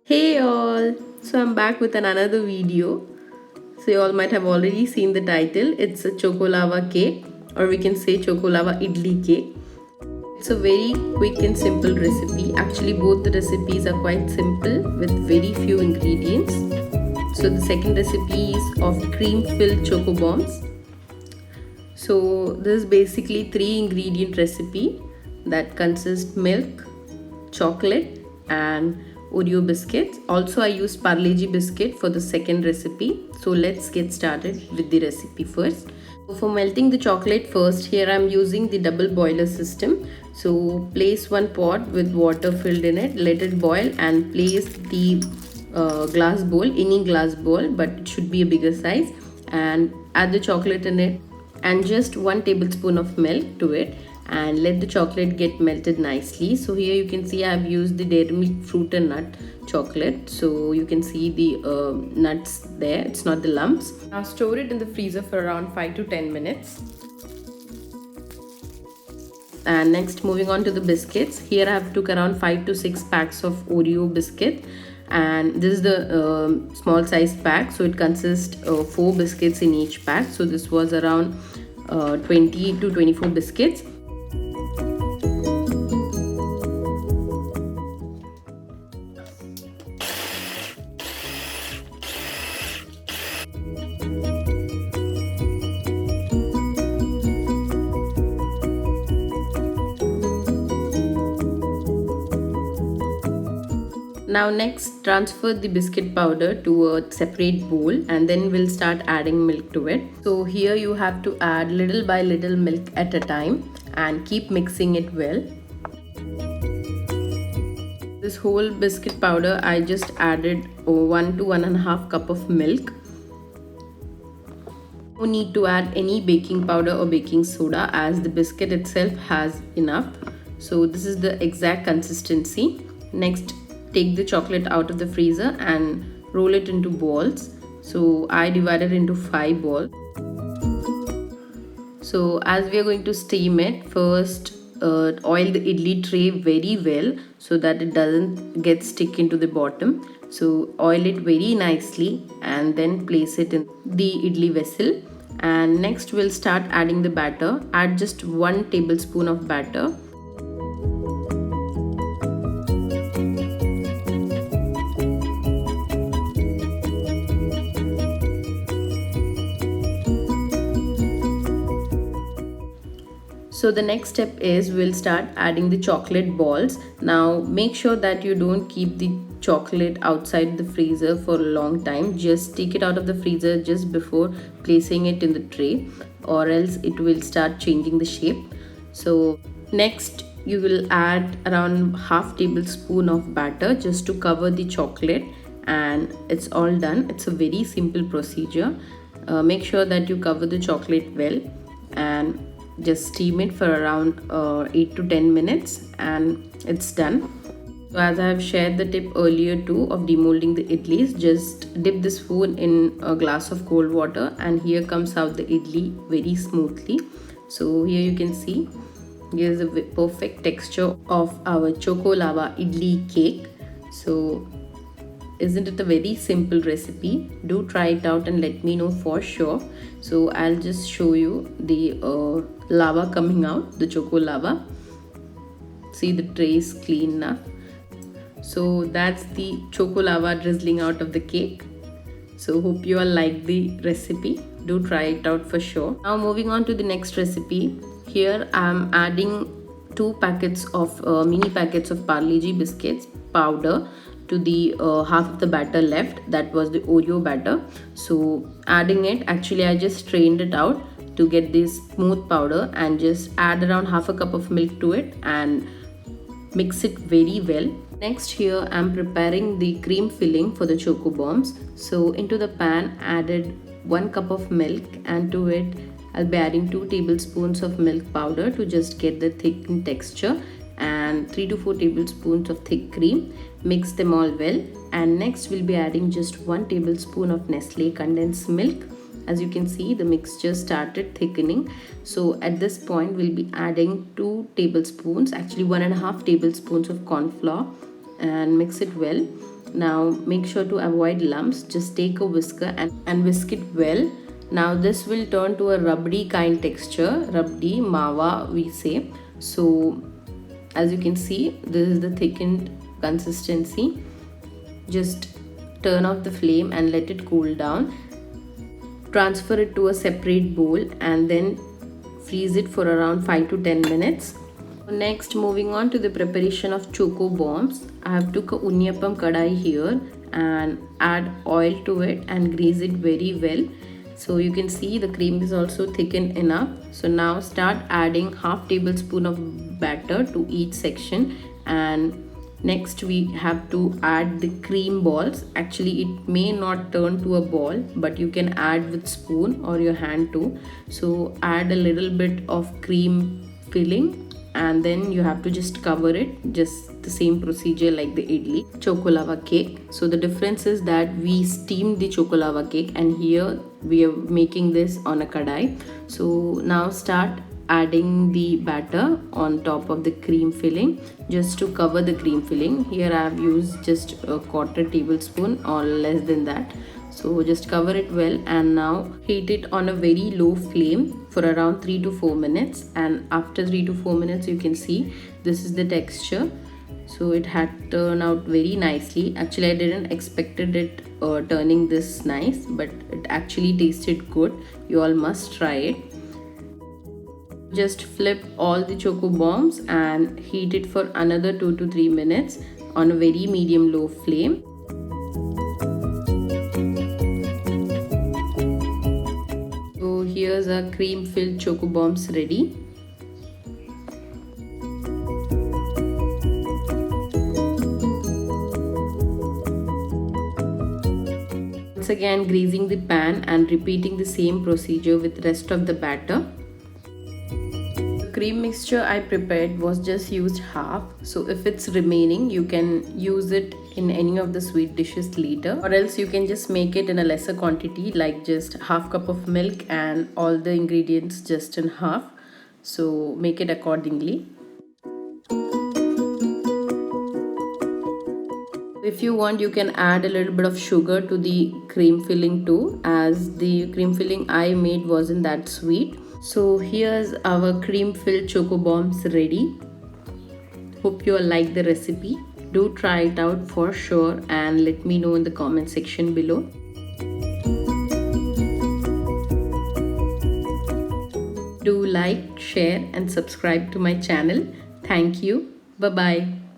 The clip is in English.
Hey all! So I'm back with another video. So you all might have already seen the title. It's a choco lava cake, or we can say choco lava idli cake. It's a very quick and simple recipe. Actually, both the recipes are quite simple with very few ingredients. So the second recipe is of cream-filled choco bombs. So this is basically three ingredient recipe that consists milk, chocolate and Oreo biscuits. Also I used Parle-G biscuit for the second recipe. So let's get started with the recipe first. So for melting the chocolate first, here I'm using the double boiler system. So place one pot with water filled in it, let it boil and place the glass bowl, any glass bowl, but it should be a bigger size, and add the chocolate in it and just 1 tablespoon of milk to it and let the chocolate get melted nicely. So here you can see I have used the Dairy Milk fruit and nut chocolate, so you can see the nuts there, it's not the lumps. Now store it in the freezer for around 5 to 10 minutes. And next, moving on to the biscuits. Here I have took around 5 to 6 packs of Oreo biscuit, and this is the small size pack, so it consists of 4 biscuits in each pack. So this was around 20 to 24 biscuits. Now next, transfer the biscuit powder to a separate bowl and then we'll start adding milk to it. So here you have to add little by little milk at a time and keep mixing it well. This whole biscuit powder I just added 1 to 1.5 cup of milk. No need to add any baking powder or baking soda as the biscuit itself has enough. So this is the exact consistency. Next, take the chocolate out of the freezer and roll it into balls. So I divided into 5 balls. So as we are going to steam it, first oil the idli tray very well so that it doesn't get stick into the bottom. So oil it very nicely and then place it in the idli vessel. And next we'll start adding the batter. Add just 1 tablespoon of batter. So the next step is we'll start adding the chocolate balls. Now make sure that you don't keep the chocolate outside the freezer for a long time. Just take it out of the freezer just before placing it in the tray, or else it will start changing the shape. So next you will add around half tablespoon of batter just to cover the chocolate, and it's all done. It's a very simple procedure. Make sure that you cover the chocolate well and just steam it for around 8 to 10 minutes and it's done. So as I have shared the tip earlier too of demolding the idlis, just dip the spoon in a glass of cold water and here comes out the idli very smoothly. So here you can see here's a perfect texture of our choco lava idli cake. So isn't it a very simple recipe? Do try it out and let me know for sure. So I'll just show you the lava coming out, the choco lava. See, the tray is clean enough. So that's the choco lava drizzling out of the cake. So hope you all like the recipe. Do try it out for sure. Now moving on to the next recipe. Here I'm adding 2 packets of mini packets of Parle-G biscuits powder to the half of the batter left, that was the Oreo batter. So adding it, actually I just strained it out to get this smooth powder and just add around half a cup of milk to it and mix it very well. Next, here I'm preparing the cream filling for the choco bombs. So into the pan added 1 cup of milk, and to it I'll be adding 2 tablespoons of milk powder to just get the thickened texture, and 3 to 4 tablespoons of thick cream. Mix them all well, and next we'll be adding just 1 tablespoon of Nestle condensed milk. As you can see, the mixture started thickening. So at this point we'll be adding 2 tablespoons, actually 1.5 tablespoons of corn flour, and mix it well. Now make sure to avoid lumps. Just take a whisker and whisk it well. Now this will turn to a rubbery kind texture, rubbery mawa we say. So as you can see, this is the thickened consistency. Just turn off the flame and let it cool down. Transfer it to a separate bowl and then freeze it for around 5 to 10 minutes. Next, moving on to the preparation of choco bombs. I have took a unniyappam kadai here and add oil to it and grease it very well. So you can see the cream is also thickened enough. So now start adding half tablespoon of batter to each section, and next we have to add the cream balls. Actually it may not turn to a ball, but you can add with spoon or your hand too. So add a little bit of cream filling and then you have to just cover it, just the same procedure like the idli. Choco lava cake. So the difference is that we steamed the choco lava cake and here we are making this on a kadai. So now start adding the batter on top of the cream filling just to cover the cream filling. Here I have used just a quarter tablespoon or less than that. So just cover it well and now heat it on a very low flame for around 3 to 4 minutes, and after 3 to 4 minutes you can see this is the texture. So it had turned out very nicely. Actually I didn't expected it turning this nice, but it actually tasted good. You all must try it. Just flip all the choco bombs and heat it for another 2 to 3 minutes on a very medium low flame. So here's our cream filled choco bombs ready. Once again greasing the pan and repeating the same procedure with rest of the batter. Cream mixture I prepared was just used half, so if it's remaining you can use it in any of the sweet dishes later, or else you can just make it in a lesser quantity, like just half cup of milk and all the ingredients just in half. So make it accordingly. If you want you can add a little bit of sugar to the cream filling too, as the cream filling I made wasn't that sweet. So here's our cream filled choco bombs ready. Hope you all like the recipe. Do try it out for sure and let me know in the comment section below. Do like, share and subscribe to my channel. Thank you. Bye bye.